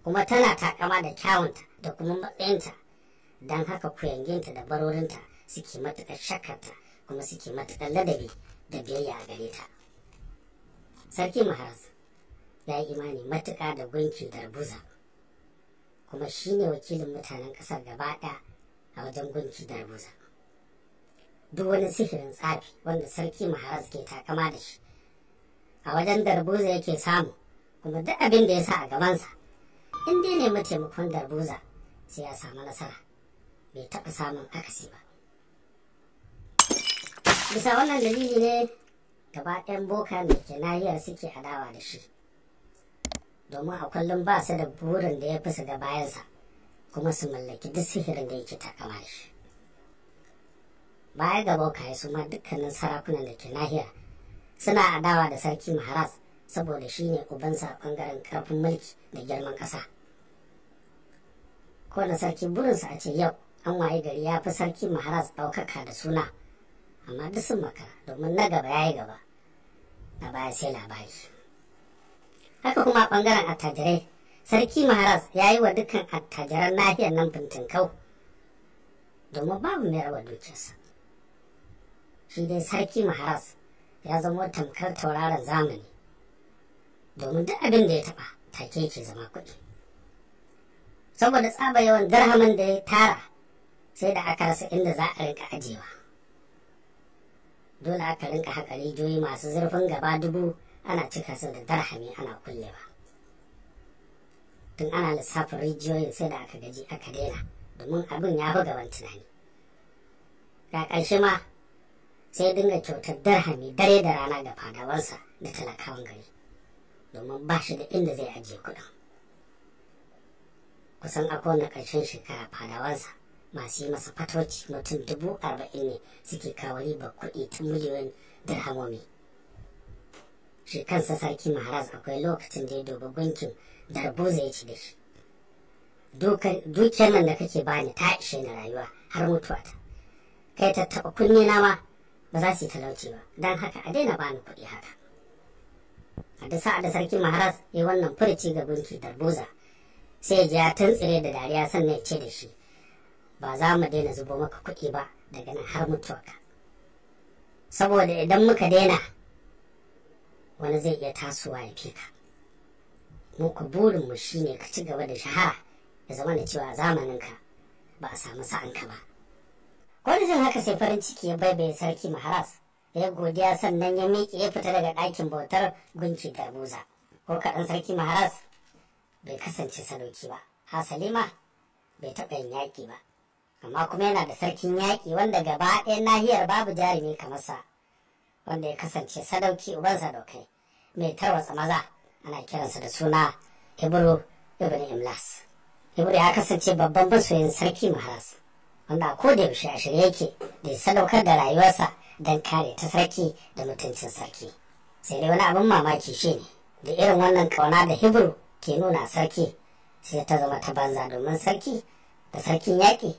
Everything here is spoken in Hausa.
kuma tana takama da kyawunta da kuma matsayinta, don haka kuyanginta da barorinta suke matuƙar shakarta kuma suke matuƙar ladabi da biyayya a gare ta. Sarki Maharaz ya yi imani matuƙa da gunki Darbuza, kuma shi ne wakilin mutanen ƙasar gaba ɗaya a wajen gunki Darbuza. Duk wani sihirin tsafi wanda Sarki Maharaz ke takama da shi a wajen Darbuza yake samu, kuma duk abin da ya sa a gabansa in dai nemi taimakon Darbuza sai ya samu nasara, bai taɓa samun akasi ba. Bisa wannan dalili ne gaba ɗayan bokan da ke nahiyar suke adawa da shi, domin a kullum ba su da burin da ya fi su ga bayansa kuma su mallaki duk sihirin da yake takama da shi. Baya ga bokaye su ma dukkanin sarakunan da ke nahiyar suna adawa da Sarki Maharaz saboda shi ne ubansa a ɓangaren ƙarfin mulki da girman ƙasa. Kowane sarki burinsa a ce yau an waye gari ya fi Sarki Maharaz ɗaukaka da suna, amma duk sun makara domin na gaba ya yi gaba, na baya sai labari. Haka kuma a ɓangaren attajirai, Sarki Maharaz ya yi wa dukkan attajiran nahiyar nan fintinkau domin babu mai raba dukiyarsa. Shi dai Sarki Maharaz ya zama tamkar tauraron zamani, domin duk abin da ya taɓa take yake zama kuɗi. Saboda tsaba yawan dirhamin da ya tara sai da aka rasa inda za a rinka ajiyewa. Dole aka rinka haƙa rijiyoyi masu zurfin gaba 1000 ana cika su da dirhami ana kullewa. Tun ana lissafin rijiyoyin sai da aka gaji aka daina, domin abin ya fi gaban tunani. Ga ƙarshe ma sai dinga kyautar dirhami dare da rana ga fadawansa da talakawan gari, domin ba shi da inda zai ajiye kuɗin. Kusan a kowane ƙarshen shekara fadawansa masu yi masa fatoci mutum 40,000 ne suke kawo ribar kuɗi ta miliyoyin dirhamomi. Shi kansa Sarki Maharaz akwai lokacin da ya dubi gunkin Darbuza ya ci da shi, dukiyar nan da kake bani ta ishe ni rayuwa har mutuwa ta, kai tattaɓa kunne na ma ba za su yi talauci ba, don haka a daina bani kuɗi haka. A duk sa'a da Sarki Maharaz ya yi wannan furici ga gunki Darbuza, sai ya ji ya tuntsire da dariya sannan ya ce da shi, ba za mu daina zubo maka kuɗi ba daga nan har mutuwarka, saboda idan muka daina wani zai iya tasowa ya fi ka. Muku burinmu shi ne ka ci gaba da shahara, ya zama da cewa zamaninka ba a samu sa'anka ba. Wani jin haka sai farin ciki ya baibaye Sarki Maharaz, ya godiya sannan ya miƙe ya fita daga ɗakin bautar gunki Darbuza. Ko kaɗan Sarki Maharaz bai kasance sadauki ba, hasali ma bai taɓa yin yaƙi ba, amma kuma yana da sarkin yaƙi wanda gaba ɗaya nahiyar babu jarumi kamar sa, wanda ya kasance sadauki uban sadaukai mai tarwatsa maza, ana kiransa da suna Hibru ibn Imlas. Hibru ya kasance babban masoyin Sarki Maharaz, wanda a koda yaushe a shirye yake da ya sadaukar da rayuwarsa don kare ta sarki da mutuncin sarki. Sai dai wani abin mamaki shi ne da irin wannan kauna da Hibru ke nuna sarki sai ta zama ta banza, domin sarki da sarkin yaƙi